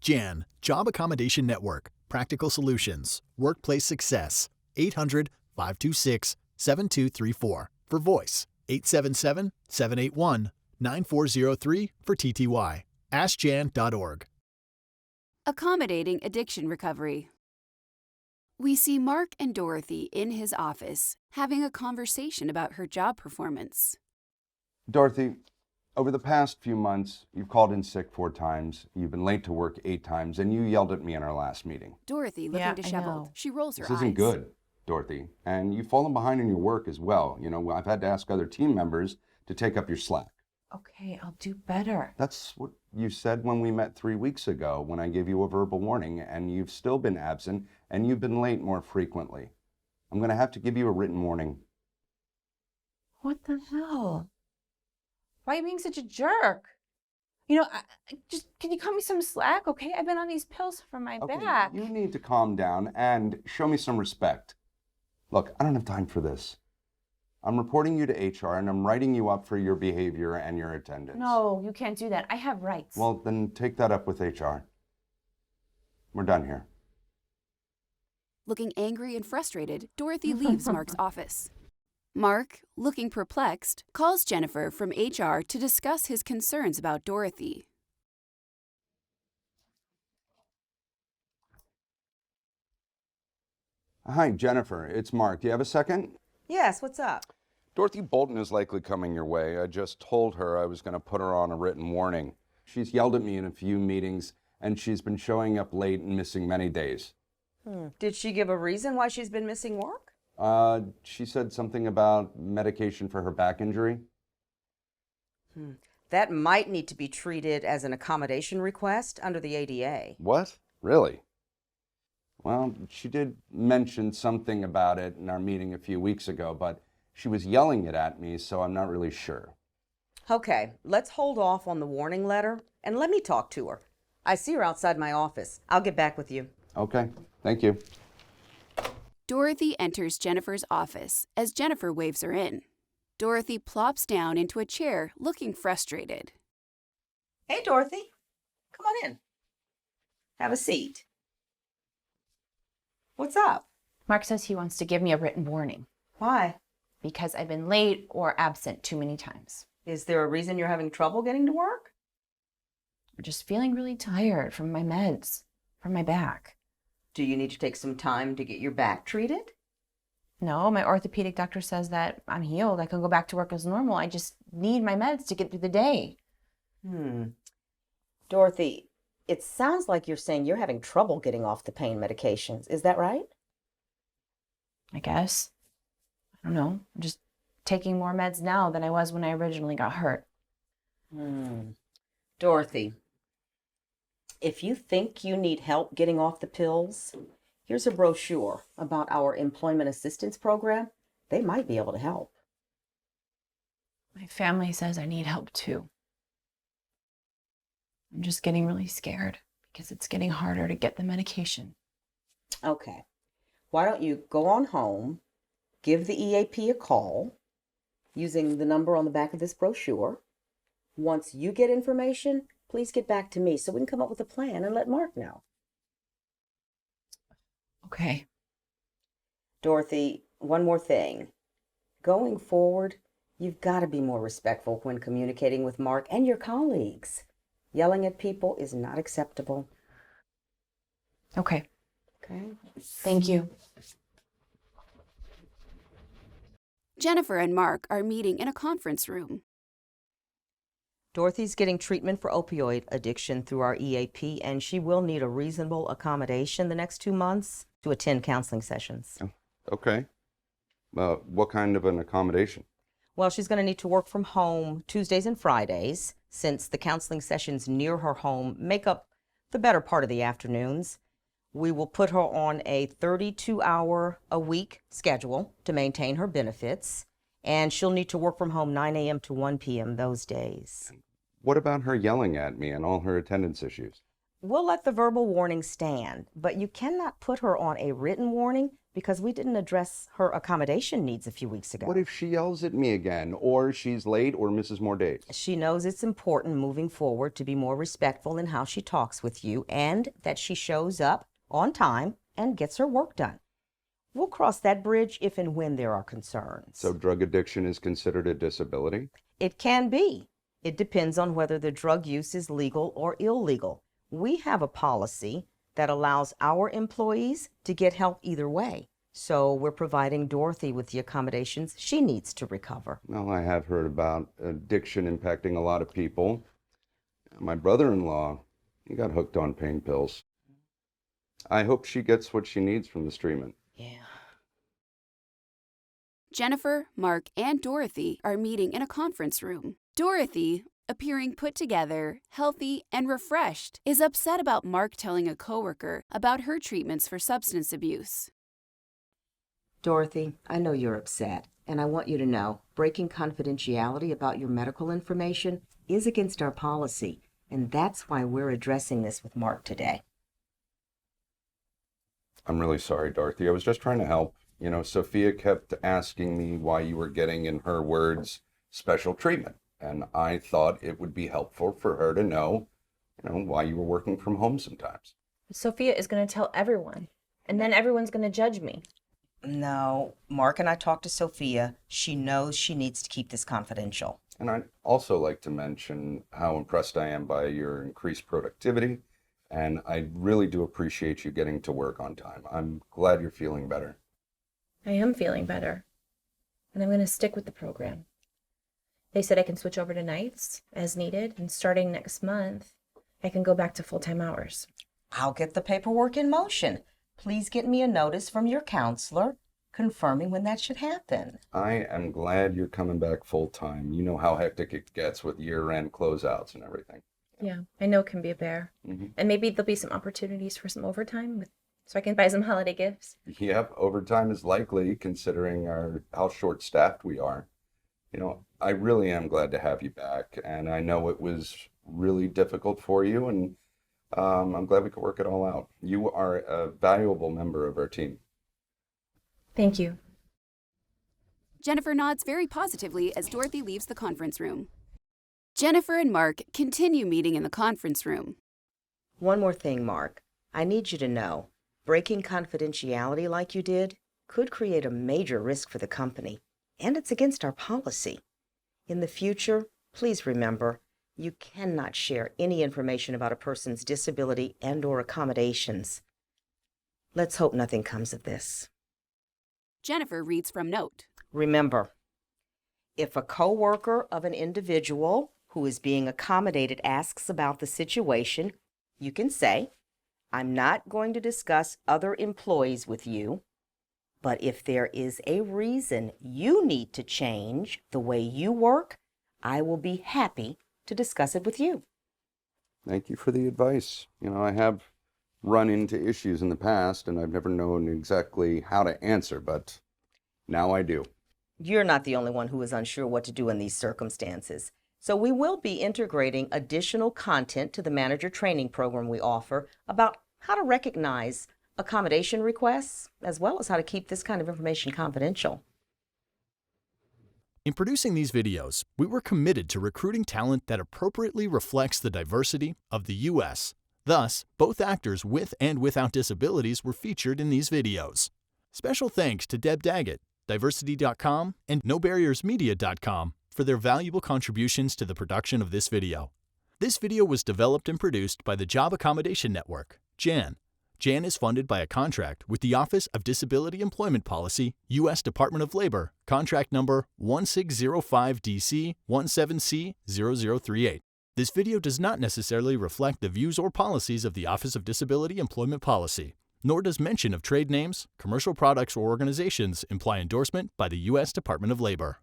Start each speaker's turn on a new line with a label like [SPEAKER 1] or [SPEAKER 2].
[SPEAKER 1] JAN, Job Accommodation Network, Practical Solutions, Workplace Success, 800-526-7234 for voice, 877-781-9403 for TTY. AskJan.org.
[SPEAKER 2] Accommodating addiction recovery. We see Mark and Dorothy in his office having a conversation about her job performance.
[SPEAKER 3] Dorothy, over the past few months, you've called in sick 4 times, you've been late to work 8 times, and you yelled at me in our last meeting.
[SPEAKER 2] Dorothy, looking disheveled, she rolls her eyes.
[SPEAKER 3] This isn't good, Dorothy, and you've fallen behind in your work as well. You know, I've had to ask other team members to take up your slack.
[SPEAKER 4] Okay, I'll do better.
[SPEAKER 3] That's what you said when we met 3 weeks ago when I gave you a verbal warning, and you've still been absent, and you've been late more frequently. I'm going to have to give you a written warning.
[SPEAKER 4] What the hell? Why are you being such a jerk? You know, can you cut me some slack, okay? I've been on these pills for my back.
[SPEAKER 3] You need to calm down and show me some respect. Look, I don't have time for this. I'm reporting you to HR, and I'm writing you up for your behavior and your attendance.
[SPEAKER 4] No, you can't do that. I have rights.
[SPEAKER 3] Well, then take that up with HR. We're done here.
[SPEAKER 2] Looking angry and frustrated, Dorothy leaves Mark's office. Mark, looking perplexed, calls Jennifer from HR to discuss his concerns about Dorothy.
[SPEAKER 3] Hi, Jennifer. It's Mark. Do you have a second?
[SPEAKER 5] Yes, what's up?
[SPEAKER 3] Dorothy Bolton is likely coming your way. I just told her I was going to put her on a written warning. She's yelled at me in a few meetings, and she's been showing up late and missing many days.
[SPEAKER 5] Did she give a reason why she's been missing work?
[SPEAKER 3] She said something about medication for her back injury.
[SPEAKER 5] That might need to be treated as an accommodation request under the ADA.
[SPEAKER 3] What? Really? Well, she did mention something about it in our meeting a few weeks ago, but she was yelling it at me, so I'm not really sure.
[SPEAKER 5] Okay, let's hold off on the warning letter and let me talk to her. I see her outside my office. I'll get back with you.
[SPEAKER 3] Okay, thank you.
[SPEAKER 2] Dorothy enters Jennifer's office as Jennifer waves her in. Dorothy plops down into a chair, looking frustrated.
[SPEAKER 5] Hey, Dorothy. Come on in. Have a seat. What's up?
[SPEAKER 4] Mark says he wants to give me a written warning.
[SPEAKER 5] Why?
[SPEAKER 4] Because I've been late or absent too many times.
[SPEAKER 5] Is there a reason you're having trouble getting to work?
[SPEAKER 4] I'm just feeling really tired from my meds, from my back.
[SPEAKER 5] Do you need to take some time to get your back treated?
[SPEAKER 4] No, my orthopedic doctor says that I'm healed. I can go back to work as normal. I just need my meds to get through the day.
[SPEAKER 5] Dorothy, it sounds like you're saying you're having trouble getting off the pain medications. Is that right?
[SPEAKER 4] I guess. I don't know. I'm just taking more meds now than I was when I originally got hurt.
[SPEAKER 5] Dorothy, if you think you need help getting off the pills, here's a brochure about our employment assistance program. They might be able to help.
[SPEAKER 4] My family says I need help too. I'm just getting really scared because it's getting harder to get the medication.
[SPEAKER 5] Okay. Why don't you go on home, give the EAP a call using the number on the back of this brochure. Once you get information, please get back to me so we can come up with a plan and let Mark know.
[SPEAKER 4] Okay.
[SPEAKER 5] Dorothy, one more thing. Going forward, you've got to be more respectful when communicating with Mark and your colleagues. Yelling at people is not acceptable.
[SPEAKER 4] Okay.
[SPEAKER 5] Okay?
[SPEAKER 4] Thank you.
[SPEAKER 2] Jennifer and Mark are meeting in a conference room.
[SPEAKER 5] Dorothy's getting treatment for opioid addiction through our EAP, and she will need a reasonable accommodation the next 2 months to attend counseling sessions.
[SPEAKER 3] Oh, okay. What kind of an accommodation?
[SPEAKER 5] Well, she's going to need to work from home Tuesdays and Fridays, since the counseling sessions near her home make up the better part of the afternoons. We will put her on a 32-hour-a-week schedule to maintain her benefits, and she'll need to work from home 9 a.m. to 1 p.m. those days.
[SPEAKER 3] What about her yelling at me and all her attendance issues?
[SPEAKER 5] We'll let the verbal warning stand, but you cannot put her on a written warning because we didn't address her accommodation needs a few weeks ago.
[SPEAKER 3] What if she yells at me again, or she's late, or misses more days?
[SPEAKER 5] She knows it's important moving forward to be more respectful in how she talks with you and that she shows up on time and gets her work done. We'll cross that bridge if and when there are concerns.
[SPEAKER 3] So drug addiction is considered a disability?
[SPEAKER 5] It can be. It depends on whether the drug use is legal or illegal. We have a policy that allows our employees to get help either way. So we're providing Dorothy with the accommodations she needs to recover.
[SPEAKER 3] Well, I have heard about addiction impacting a lot of people. My brother-in-law, he got hooked on pain pills. I hope she gets what she needs from this treatment.
[SPEAKER 5] Yeah.
[SPEAKER 2] Jennifer, Mark, and Dorothy are meeting in a conference room. Dorothy, appearing put together, healthy, and refreshed, is upset about Mark telling a coworker about her treatments for substance abuse.
[SPEAKER 5] Dorothy, I know you're upset, and I want you to know breaking confidentiality about your medical information is against our policy, and that's why we're addressing this with Mark today.
[SPEAKER 3] I'm really sorry, Dorothy. I was just trying to help. You know, Sophia kept asking me why you were getting, in her words, special treatment. And I thought it would be helpful for her to know, why you were working from home sometimes.
[SPEAKER 4] Sophia is going to tell everyone, and then everyone's going to judge me.
[SPEAKER 5] No, Mark and I talked to Sophia. She knows she needs to keep this confidential.
[SPEAKER 3] And I'd also like to mention how impressed I am by your increased productivity. And I really do appreciate you getting to work on time. I'm glad you're feeling better.
[SPEAKER 4] I am feeling better, and I'm going to stick with the program. They said I can switch over to nights as needed, and starting next month, I can go back to full-time hours.
[SPEAKER 5] I'll get the paperwork in motion. Please get me a notice from your counselor confirming when that should happen.
[SPEAKER 3] I am glad you're coming back full-time. You know how hectic it gets with year-end closeouts and everything.
[SPEAKER 4] Yeah, I know it can be a bear.
[SPEAKER 3] Mm-hmm.
[SPEAKER 4] And maybe there'll be some opportunities for some overtime so I can buy some holiday gifts.
[SPEAKER 3] Yep, overtime is likely considering how short-staffed we are. I really am glad to have you back, and I know it was really difficult for you, and I'm glad we could work it all out. You are a valuable member of our team.
[SPEAKER 4] Thank you.
[SPEAKER 2] Jennifer nods very positively as Dorothy leaves the conference room. Jennifer and Mark continue meeting in the conference room.
[SPEAKER 5] One more thing, Mark. I need you to know, breaking confidentiality like you did could create a major risk for the company, and it's against our policy. In the future, please remember, you cannot share any information about a person's disability and/or accommodations. Let's hope nothing comes of this.
[SPEAKER 2] Jennifer reads from note.
[SPEAKER 5] Remember, if a coworker of an individual who is being accommodated asks about the situation, you can say, "I'm not going to discuss other employees with you, but if there is a reason you need to change the way you work, I will be happy to discuss it with you."
[SPEAKER 3] Thank you for the advice. I have run into issues in the past, and I've never known exactly how to answer, but now I do.
[SPEAKER 5] You're not the only one who is unsure what to do in these circumstances. So we will be integrating additional content to the manager training program we offer about how to recognize accommodation requests, as well as how to keep this kind of information confidential.
[SPEAKER 1] In producing these videos, we were committed to recruiting talent that appropriately reflects the diversity of the U.S. Thus, both actors with and without disabilities were featured in these videos. Special thanks to Deb Daggett, Diversity.com, and NoBarriersMedia.com for their valuable contributions to the production of this video. This video was developed and produced by the Job Accommodation Network, JAN. JAN is funded by a contract with the Office of Disability Employment Policy, U.S. Department of Labor, contract number 1605DC17C0038. This video does not necessarily reflect the views or policies of the Office of Disability Employment Policy, nor does mention of trade names, commercial products, or organizations imply endorsement by the U.S. Department of Labor.